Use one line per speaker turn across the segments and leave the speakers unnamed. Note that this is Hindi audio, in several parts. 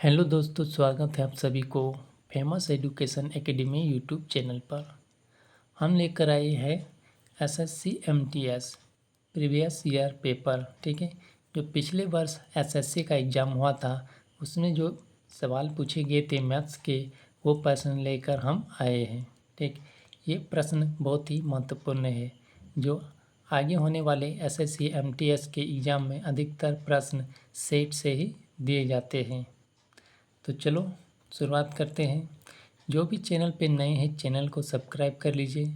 हेलो दोस्तों, स्वागत है आप सभी को famous education academy YouTube channel पर। हम लेकर आए हैं SSC MTS previous year paper. ठीक है, जो पिछले वर्ष एसएससी का एग्ज़ाम हुआ था उसमें जो सवाल पूछे गए थे मैथ्स के, वो प्रश्न लेकर हम आए हैं। ठीक, ये प्रश्न बहुत ही महत्वपूर्ण है जो आगे होने वाले एसएससी एमटीएस के एग्ज़ाम में अधिकतर प्रश्न सेट से ही दिए जाते हैं। तो चलो शुरुआत करते हैं। जो भी चैनल पे नए हैं चैनल को सब्सक्राइब कर लीजिए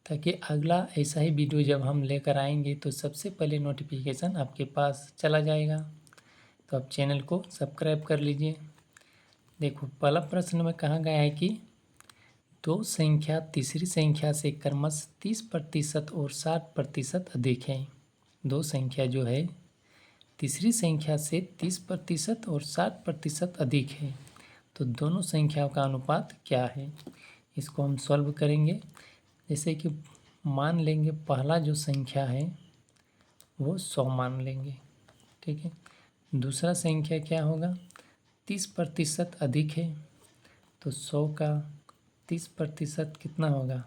ताकि अगला ऐसा ही वीडियो जब हम लेकर आएंगे तो सबसे पहले नोटिफिकेशन आपके पास चला जाएगा। तो आप चैनल को सब्सक्राइब कर लीजिए। देखो, पहला प्रश्न में कहा गया है कि दो संख्या तीसरी संख्या से क्रमशः 30% और 60% अधिक है। दो संख्या जो है तीसरी संख्या से 30% और 60% अधिक है, तो दोनों संख्याओं का अनुपात क्या है? इसको हम सॉल्व करेंगे। जैसे कि मान लेंगे पहला जो संख्या है वो 100 मान लेंगे। ठीक है, दूसरा संख्या क्या होगा? 30% अधिक है, तो 100 का 30% कितना होगा?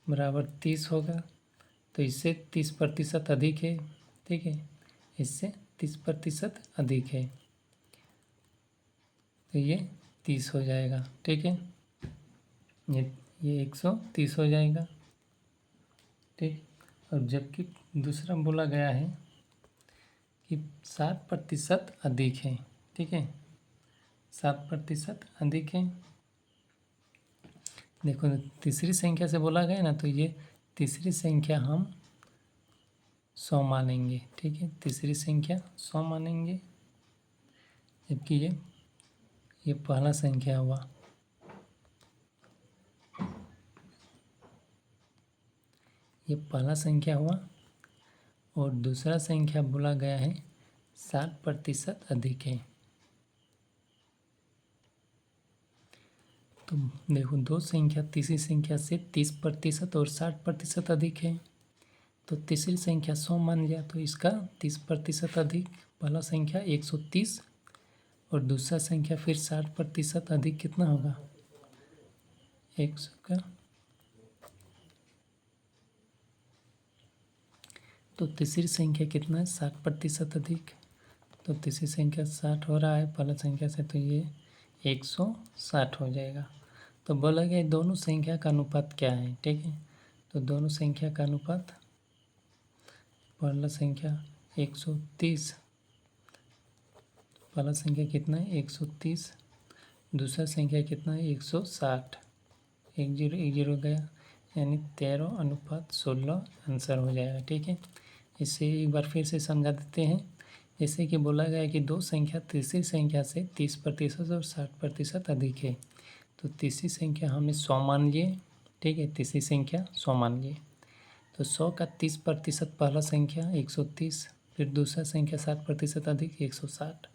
बराबर 30 होगा। तो इससे 30% अधिक है। ठीक है, इससे 30% अधिक है, तो ये 30 हो जाएगा। ठीक है, ये 130 हो जाएगा। ठीक, और जबकि दूसरा बोला गया है कि 60% अधिक है। ठीक है, 60% अधिक है। देखो, तीसरी संख्या से बोला गया ना, तो ये तीसरी संख्या हम 100 मानेंगे। ठीक है, तीसरी संख्या 100 मानेंगे, जबकि ये पहला संख्या हुआ। ये पहला संख्या हुआ और दूसरा संख्या बोला गया है 60% अधिक है। तो देखो, दो संख्या तीसरी संख्या से 30% और 60% अधिक है, तो तीसरी संख्या 100 मान लिया, तो इसका 30% अधिक पहला संख्या 130 और दूसरा संख्या फिर 60% अधिक कितना होगा? 100 का। तो तीसरी संख्या कितना है? 60% अधिक। तो तीसरी संख्या 60 हो रहा है पहला संख्या से, तो ये 160 हो जाएगा। तो बोला गया दोनों संख्या का अनुपात क्या है? ठीक है, तो दोनों संख्या का अनुपात, पहला संख्या 130, पहला संख्या कितना है? 130, दूसरा संख्या कितना है? 160। 1 0 गया, यानी 13:16 आंसर हो जाएगा। ठीक है, इसे एक बार फिर से समझा देते हैं। जैसे कि बोला गया कि दो संख्या तीसरी संख्या से 30% और 60% अधिक है, तो तीसरी संख्या हमने 100 मान लिए। ठीक है, तीसरी संख्या 100 मान लिए, तो 100 का 30% पहला संख्या 130, फिर दूसरा संख्या 60% अधिक 160।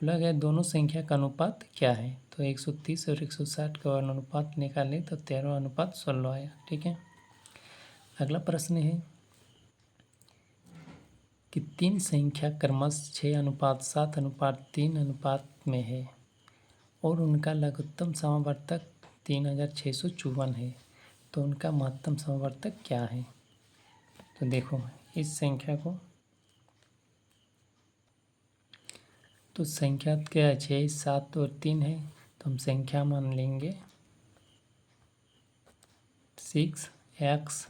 बोला गया दोनों संख्या का अनुपात क्या है? तो 130 और 160 का अनुपात निकालें तो 13:16 आया। ठीक है, अगला प्रश्न है कि तीन संख्या क्रमशः 6:7:3 में है और उनका लघुत्तम समवर्तक 3654 है, तो उनका महत्तम समवर्तक क्या है? तो देखो, इस संख्या को, तो संख्या क्या है? 6, 7 और 3 है, तो हम संख्या मान लेंगे 6x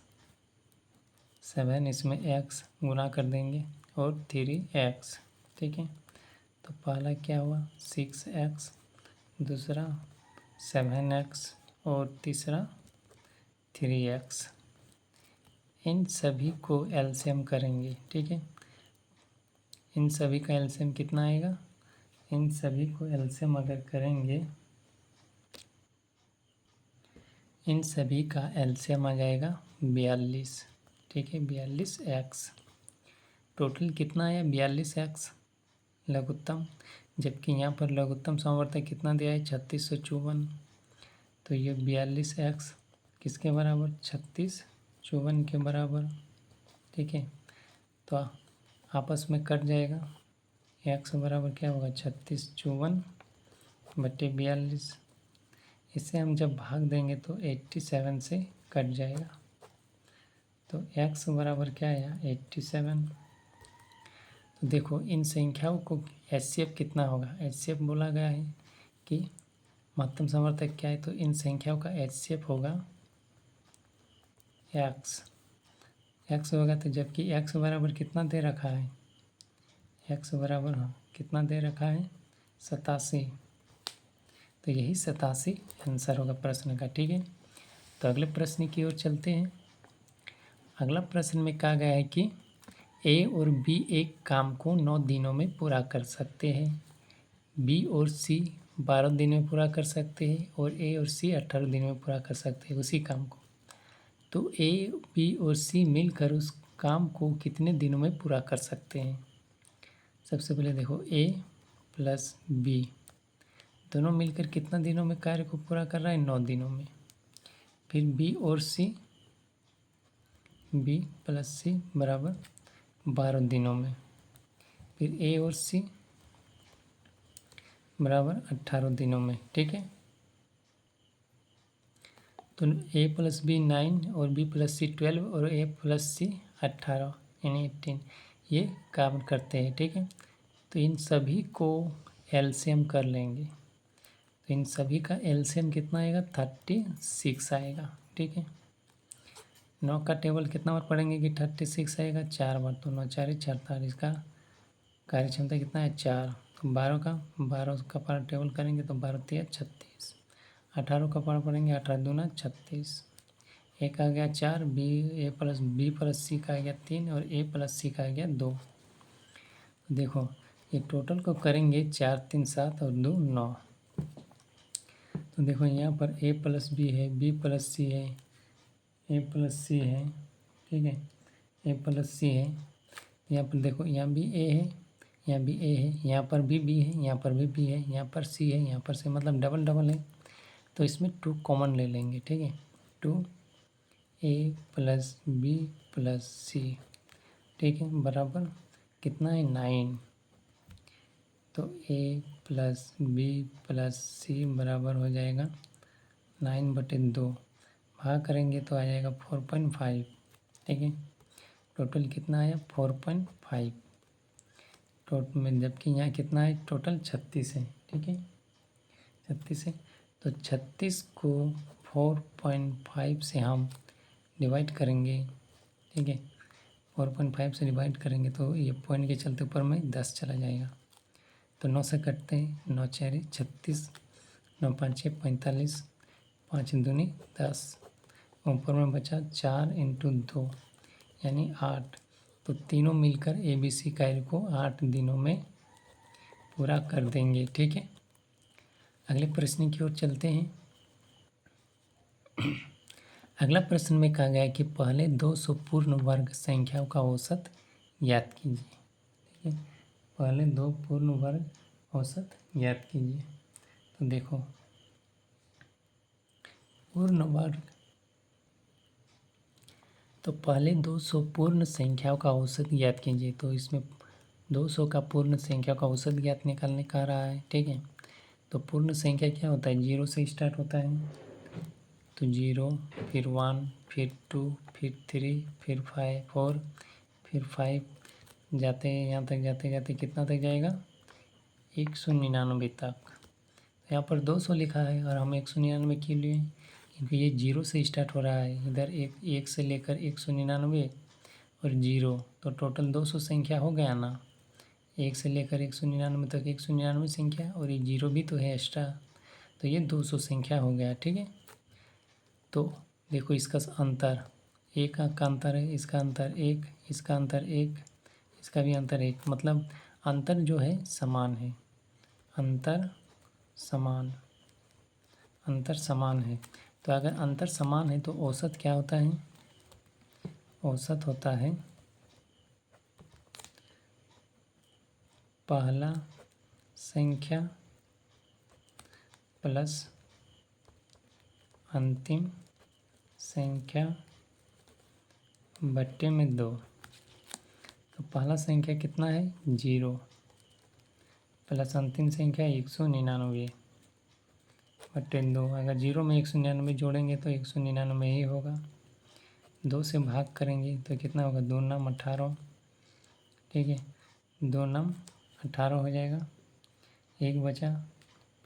7, इसमें x गुना कर देंगे और 3x। ठीक है, तो पहला क्या हुआ? 6x, दूसरा 7x और तीसरा 3x। इन सभी को एलसीएम करेंगे। ठीक है, इन सभी का एलसीएम कितना आएगा? इन सभी को एलसीएम अगर करेंगे, इन सभी का एलसीएम आ जाएगा 42। ठीक है, 42x। टोटल कितना आया? 42x लघुत्तम, जबकि यहाँ पर लघुत्तम समवर्तक कितना दिया है? 3654। तो ये 42x किसके बराबर? 3654 के बराबर। ठीक है, तो आपस में कट जाएगा, x बराबर क्या होगा 36 54 बटे 42। इसे हम जब भाग देंगे तो 87 से कट जाएगा। तो x बराबर क्या आया 87। तो देखो इन संख्याओं को HCF कितना होगा। HCF बोला गया है कि महत्तम समवर्तक क्या है, तो इन संख्याओं का HCF होगा x होगा। तो जबकि x बराबर कितना दे रखा है, x बराबर कितना दे रखा है 87। तो यही 87 आंसर होगा प्रश्न का। ठीक है, तो अगले प्रश्न की ओर चलते हैं। अगला प्रश्न में कहा गया है कि A और B एक काम को 9 दिनों में पूरा कर सकते हैं, B और C 12 दिन में पूरा कर सकते हैं और A और C 18 दिन में पूरा कर सकते हैं उसी काम को। तो A, B और C मिलकर उस काम को कितने दिनों में पूरा कर सकते हैं। सबसे पहले देखो A प्लस B दोनों मिलकर कितना दिनों में कार्य को पूरा कर रहा है 9 दिनों में। फिर B और C, B प्लस C बराबर 12 दिनों में। फिर A और C बराबर 18 दिनों में। ठीक है, तो A प्लस B 9 और B प्लस C 12 और A प्लस C 18 यानी 18 ये काम करते हैं। ठीक है, तो इन सभी को एलसीएम कर लेंगे। तो इन सभी का एलसीएम कितना आएगा 36 आएगा। ठीक है, 9 का टेबल कितना बार पढ़ेंगे कि 36 आएगा 4 बार। तो 9 4 48 का कार्य क्षमता कितना है 4। तो 12 का पार टेबल करेंगे तो 12 3 36। 18 का पार पढ़ेंगे 18 दूना 36। एक आ गया 4, B प्लस C का आ गया 3 और A प्लस C का आ गया 2। देखो ये टोटल को करेंगे 4 3 7 और 2 9। तो देखो यहाँ पर A प्लस B है, B प्लस C है, A प्लस C है। ठीक है, A प्लस C है। यहाँ पर देखो यहाँ भी A है, यहाँ भी A है, यहाँ पर भी B है, यहाँ पर भी B है, यहाँ पर C है, यहाँ पर C, मतलब डबल डबल है। तो इसमें 2 कॉमन ले लेंगे। ठीक है, 2A plus B plus C। ठीक है, बराबर कितना है 9। तो A plus B plus C बराबर हो जाएगा 9/2। भाग करेंगे तो आ जाएगा 4.5। ठीक है, टोटल कितना आया 4.5 टोटल में, जबकि यहाँ कितना है टोटल 36 है। ठीक है, 36 है। तो 36 को 4.5 से हम डिवाइड करेंगे। ठीक है, 4.5 से डिवाइड करेंगे तो ये पॉइंट के चलते ऊपर में 10 चला जाएगा। तो 9 से कटते हैं, 9 4 36, 9 5 45, 5 दूनी 10, ऊपर में बचा 4 × 2 यानी 8। तो तीनों मिलकर ABC कार्य को 8 दिनों में पूरा कर देंगे। ठीक है, अगले प्रश्न की ओर चलते हैं। अगला प्रश्न में कहा गया है कि पहले 200 पूर्ण वर्ग संख्याओं का औसत ज्ञात कीजिए। ठीक है, पहले 2 पूर्ण वर्ग औसत ज्ञात कीजिए। तो देखो पूर्ण वर्ग, तो पहले 200 पूर्ण संख्याओं का औसत ज्ञात कीजिए। तो इसमें 200 का पूर्ण संख्या का औसत ज्ञात निकालने का रहा है। ठीक है, तो पूर्ण संख्या क्या होता है 0 से स्टार्ट होता है। तो 0, फिर 1, फिर 2, फिर 3, फिर 5 4, फिर 5 जाते यहाँ तक जाते जाते कितना तक जाएगा 199 तक। यहाँ पर 200 लिखा है और हम 199 क्यों लिए, क्योंकि ये 0 से स्टार्ट हो रहा है। इधर एक से लेकर 199 और 0, तो टोटल 200 संख्या हो गया ना। 1 से लेकर 199 तक 199 संख्या और ये 0 भी तो है एक्स्ट्रा, तो ये 200 संख्या हो गया। ठीक है, तो देखो इसका अंतर 1 का अंतर है, इसका अंतर 1, इसका अंतर 1, इसका भी अंतर 1, मतलब अंतर जो है समान है। अंतर समान है। तो अगर अंतर समान है तो औसत क्या होता है, औसत होता है पहला संख्या प्लस अंतिम संख्या बट्टे में 2। तो पहला संख्या कितना है 0, प्लस अंतिम संख्या 199 बटे 2। अगर 0 में 199 जोड़ेंगे तो 199 ही होगा। 2 से भाग करेंगे तो कितना होगा, 2 नम 18, ठीक है, 2 नम 18 हो जाएगा, 1 बचा,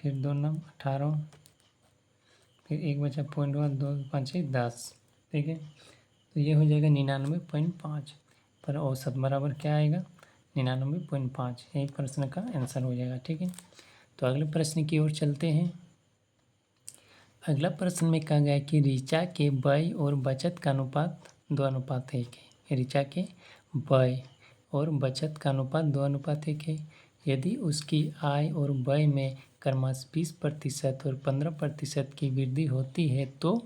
फिर 2 नम 18, फिर 1 बचा, पॉइंट 1, 2 5 10, ठीक है। तो ये हो जाएगा 99.5, पर औसत बराबर क्या आएगा, 99.5। यही प्रश्न का आंसर हो जाएगा, ठीक है। तो अगले प्रश्न की ओर चलते हैं। अगला प्रश्न में कहा गया कि ऋचा के व्यय और बचत का अनुपात 2:1 है। ऋचा के व्यय और बचत का अनुपात 2:1 है। यदि उसकी आय और व्यय में क्रमशः 20% और 15% की वृद्धि होती है तो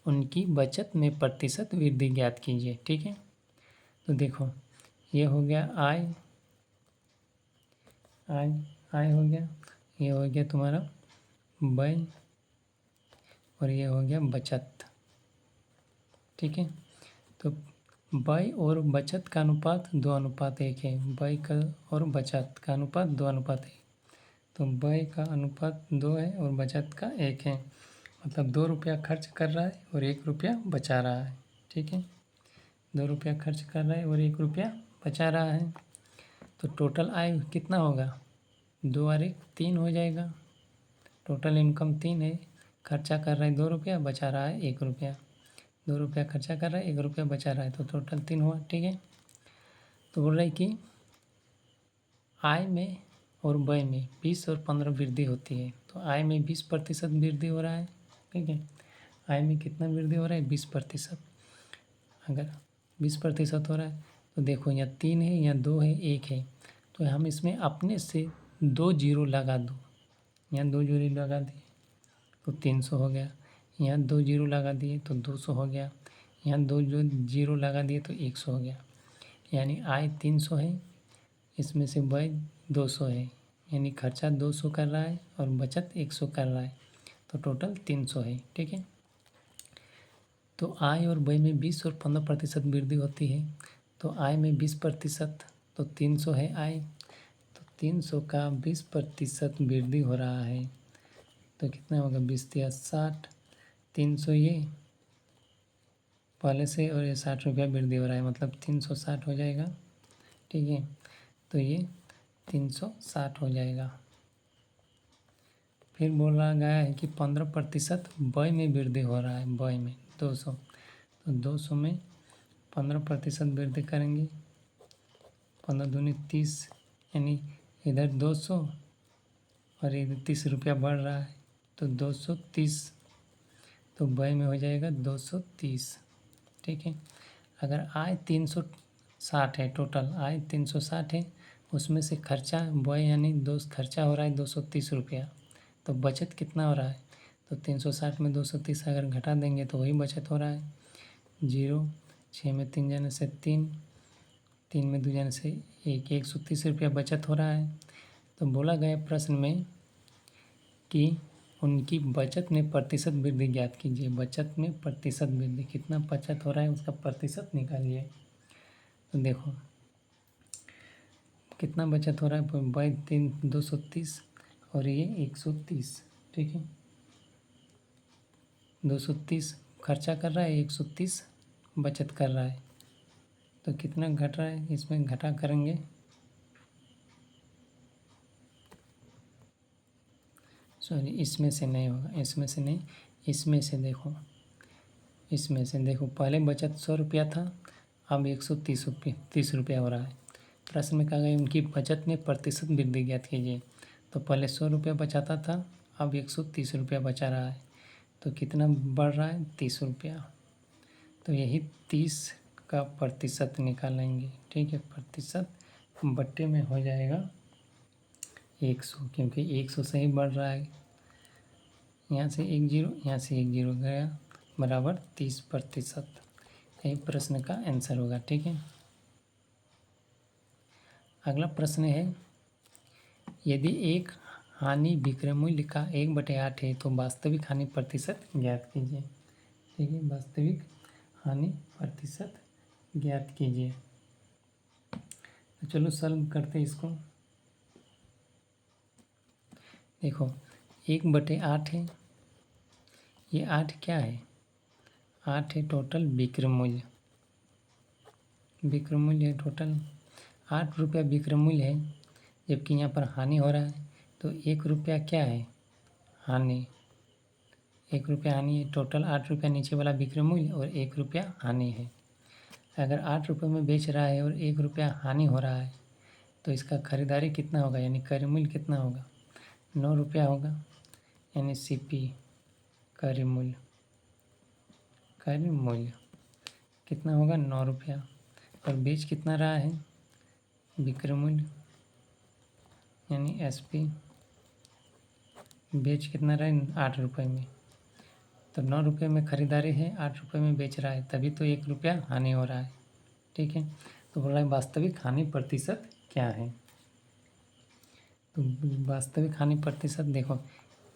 उनकी बचत में प्रतिशत वृद्धि ज्ञात कीजिए, ठीक है। तो देखो, ये हो गया आय, आय हो गया, ये हो गया तुम्हारा व्यय, और ये हो गया बचत, ठीक है। तो व्यय और बचत का अनुपात 2:1 है। व्यय का और बचत का अनुपात 2:1। तो व्यय का अनुपात 2 है और बचत का 1 है, मतलब 2 रुपया खर्च कर रहा है और 1 रुपया बचा रहा है, ठीक है। 2 रुपया खर्च कर रहा है और 1 रुपया बचा रहा है। तो टोटल आय कितना होगा, 2 और 1 3 हो जाएगा। टोटल इनकम 3 है, खर्चा कर रहा है 2 रुपया, बचा रहा है 1 रुपया। 2 रुपया खर्चा कर रहा है, 1 रुपया बचा रहा है, तो टोटल 3 हुआ, ठीक है। तो बोल रहा है कि आय में और व्यय में 20 और 15 वृद्धि होती है। तो आय में 20% वृद्धि हो रहा है, ठीक है। आय में कितना वृद्धि हो रहा है, 20%। अगर 20% हो रहा है तो देखो, यहाँ 3 है, यहाँ 2 है, 1 है, तो हम इसमें अपने से 2 जीरो लगा दो। यहाँ 2 जीरो लगा दिए तो 300 हो गया। यहाँ 2 जीरो लगा दिए तो 200 हो गया। यहाँ 2 जो जीरो लगा दिए तो 100 हो गया। यानी आय 300 है, इसमें से व्यय 200 है, यानी खर्चा 200 कर रहा है और बचत 100 कर रहा है, तो टोटल 300 है, ठीक है। तो आय और व्यय में 20 और 15% वृद्धि होती है। तो आय में 20%, तो 300 है आय, तो 300 का 20% वृद्धि हो रहा है, तो कितना होगा, 20 या 60, 300 ये पहले से और ये 60 रुपया वृद्धि हो रहा है, मतलब 360 हो जाएगा, ठीक है। तो ये 360 हो जाएगा। फिर बोला गया है कि 15% व्यय में वृद्धि हो रहा है, व्यय में 200, तो 200 में 15% वृद्धि करेंगे, 15 दूनी 30, यानी इधर 200 और इधर 30 रुपया बढ़ रहा है, तो 230, तो व्यय में हो जाएगा 230, ठीक है। अगर आय 360 है, टोटल आय 360 है, उसमें से खर्चा व्यय यानी खर्चा हो रहा है 230 रुपया, तो बचत कितना हो रहा है, तो 360 में 230 अगर घटा देंगे तो वही बचत हो रहा है। 0, 6 में 3 जाने से 3, 3 में 2 जाने से 1, 130 रुपया बचत हो रहा है। तो बोला गया प्रश्न में कि उनकी बचत में प्रतिशत वृद्धि ज्ञात कीजिए। बचत में प्रतिशत वृद्धि, कितना बचत हो रहा है उसका प्रतिशत निकालिए। तो देखो कितना बचत हो रहा है, बाई 3 230 और ये 130, ठीक है। 230 खर्चा कर रहा है, 130 बचत कर रहा है, तो कितना घट रहा है, इसमें घटा करेंगे, सॉरी इसमें से नहीं होगा, इसमें से नहीं, इसमें से देखो, इसमें से देखो, पहले बचत 100 रुपया था, अब 130 रुपया हो रहा है। प्रश्न में कहा गया उनकी बचत में प्रतिशत वृद्धि ज्ञात कीजिए। तो पहले 100 रुपया बचाता था, अब 130 रुपया बचा रहा है, तो कितना बढ़ रहा है, 30 रुपया। तो यही 30 का प्रतिशत निकालेंगे, ठीक है। प्रतिशत बट्टे में हो जाएगा 100, क्योंकि 100 से ही बढ़ रहा है। यहाँ से 1 जीरो, यहाँ से 1 जीरो गया, बराबर 30%। यही प्रश्न का आंसर होगा, ठीक है। अगला प्रश्न है, यदि एक हानि विक्रय मूल्य का 1/8 है तो वास्तविक हानि प्रतिशत ज्ञात कीजिए, ठीक है। वास्तविक हानि प्रतिशत ज्ञात कीजिए। तो चलो सॉल्व करते हैं इसको। देखो 1/8 है, ये 8 क्या है, 8 है टोटल विक्रय मूल्य। विक्रय मूल्य है टोटल 8 रुपया विक्रय मूल्य है, जबकि यहाँ पर हानि हो रहा है तो 1 रुपया क्या है, हानि। 1 रुपया हानि है, टोटल 8 रुपया नीचे वाला विक्रय मूल्य और 1 रुपया हानि है। अगर 8 रुपये में बेच रहा है और 1 रुपया हानि हो रहा है तो इसका खरीदारी कितना होगा, यानी क्रय मूल्य कितना होगा, 9 रुपया होगा। यानी CP क्रय मूल्य कितना होगा, 9 रुपया। और बेच कितना रहा है, विक्रय मूल्य यानी SP बेच कितना रहा है, 8 रुपये में। तो 9 रुपये में खरीदारी है, 8 रुपये में बेच रहा है, तभी तो 1 रुपया हानि हो रहा है। ठीक है, तो बोला है वास्तविक हानि प्रतिशत क्या है। तो वास्तविक हानि प्रतिशत देखो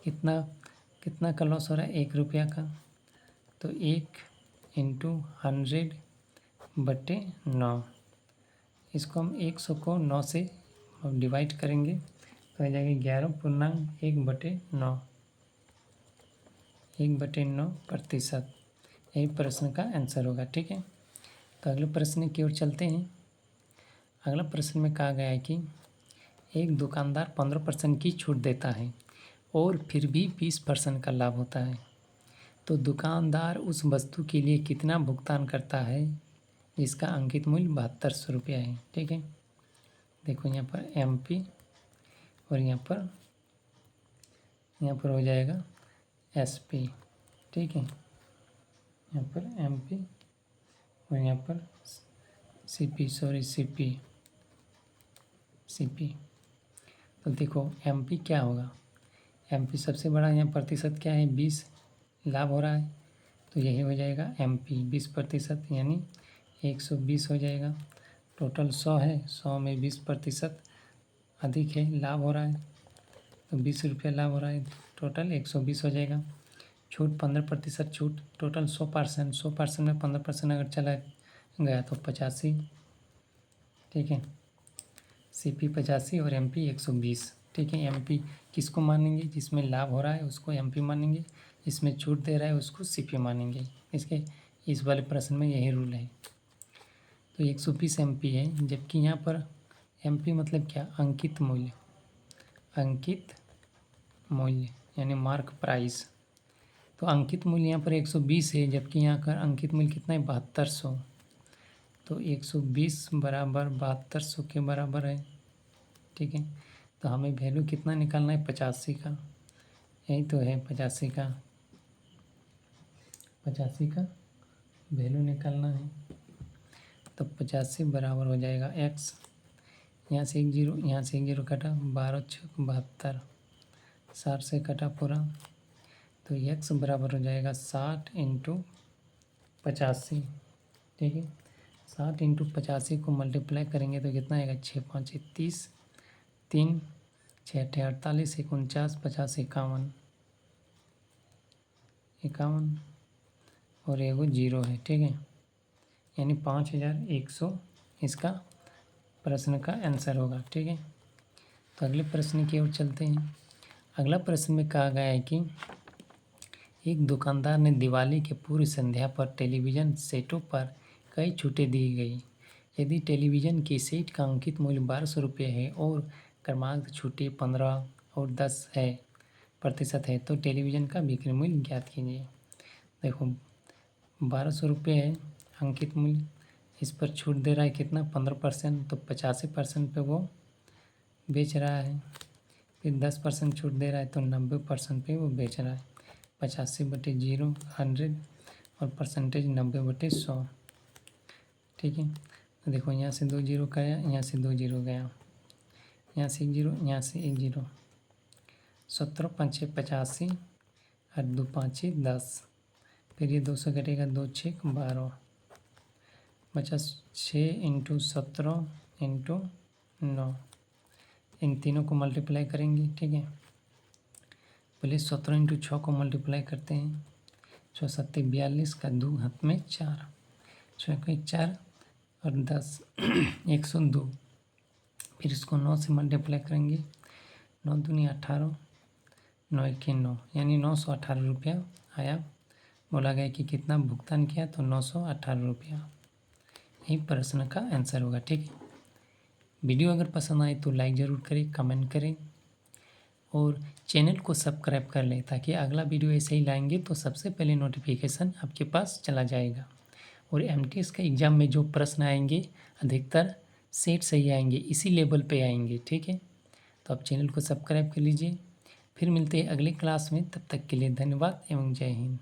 कितना का लॉस हो रहा है, 1 रुपया का। तो 1 × 100/9, इसको हम 100 को 9 से डिवाइड करेंगे तो आ जाएगा 11.1/9, 1/9%। यही प्रश्न का आंसर होगा। ठीक है, तो अगले प्रश्न की ओर चलते हैं। अगला प्रश्न में कहा गया है कि एक दुकानदार 15% की छूट देता है और फिर भी 20% का लाभ होता है, तो दुकानदार उस वस्तु के लिए कितना भुगतान करता है जिसका अंकित मूल्य 7200 रुपया है। ठीक है, देखो यहाँ पर MP और यहाँ पर हो जाएगा SP। ठीक है, यहाँ पर MP और यहाँ पर CP। तो देखो MP क्या होगा, MP सबसे बड़ा यहाँ प्रतिशत क्या है, 20 लाभ हो रहा है, तो यही हो जाएगा MP 20%, यानी 120 हो जाएगा। टोटल 100 है, 100 में 20% अधिक है, लाभ हो रहा है, तो 20 रुपया लाभ हो रहा है, टोटल 120 हो जाएगा। छूट 15% छूट, टोटल 100% में 15% अगर चला गया तो 85। ठीक है, CP 85 और MP 120। ठीक है, MP किसको मानेंगे, जिसमें लाभ हो रहा है उसको MP मानेंगे, जिसमें छूट दे रहा है उसको CP मानेंगे। इसके इस वाले प्रश्न में यही रूल है। तो 120 MP है, जबकि यहाँ पर MP मतलब क्या, अंकित मूल्य यानी मार्क प्राइस। तो अंकित मूल्य यहाँ पर 120 है, जबकि यहाँ का अंकित मूल्य कितना है, 7200। तो 120 बराबर 7200 के बराबर है। ठीक है, तो हमें वैल्यू कितना निकालना है, 85 का। यही तो है 85 का वैल्यू निकालना है। तो 85 बराबर हो जाएगा X, यहाँ से 1 0, यहाँ से 1 0 कटा, 12 6 72, 60 से कटा पूरा, तो X बराबर हो जाएगा 60 × 85। ठीक है, 60 × 85 को मल्टीप्लाई करेंगे तो कितना आएगा, 6 5 30, 3 6 48 49 50 51 और एगो 0 है। ठीक है, यानी 5100 इसका प्रश्न का आंसर होगा। ठीक है, तो अगले प्रश्न की ओर चलते हैं। अगला प्रश्न में कहा गया है कि एक दुकानदार ने दिवाली के पूर्व संध्या पर टेलीविज़न सेटों पर कई छूटें दी गई। यदि टेलीविज़न के सेट का अंकित मूल्य 1200 रुपये है और क्रमांक छूटें 15 और 10 प्रतिशत है, तो टेलीविज़न का बिक्री मूल्य ज्ञात कीजिए। देखो 1200 रुपये है अंकित मूल्य, इस पर छूट दे रहा है कितना, 15%, तो 85% पे वो बेच रहा है। फिर 10% छूट दे रहा है तो 90% पे वो बेच रहा है। 85/0 100 और परसेंटेज 90/100। ठीक है, तो देखो यहाँ से 2 0 गया, यहाँ से 2 0 गया, यहाँ से 1 0, यहाँ से 1 0, 17 5 85 और 2 5 10, फिर ये 200 कटेगा, 2 6 12, बचा 6 × 17 × 9, इन तीनों को मल्टीप्लाई करेंगे। ठीक है, पहले 17 × 6 को मल्टीप्लाई करते हैं, 6 7 42 का 2 हाथ में 4, 6 को 4 और 10 102। फिर इसको 9 से मल्टीप्लाई करेंगे, 9 दूनी 18, 9 यानी 918 रुपया आया। बोला गया कि कितना भुगतान किया, तो 918 रुपया। यही प्रश्न का आंसर होगा। ठीक है, वीडियो अगर पसंद आए तो लाइक ज़रूर करें, कमेंट करें और चैनल को सब्सक्राइब कर लें, ताकि अगला वीडियो ऐसे ही लाएंगे तो सबसे पहले नोटिफिकेशन आपके पास चला जाएगा। और एमटीएस का एग्ज़ाम में जो प्रश्न आएंगे अधिकतर सेट सही आएंगे, इसी लेवल पे आएंगे। ठीक है, तो आप चैनल को सब्सक्राइब कर लीजिए। फिर मिलते हैं अगले क्लास में, तब तक के लिए धन्यवाद एवं जय हिंद।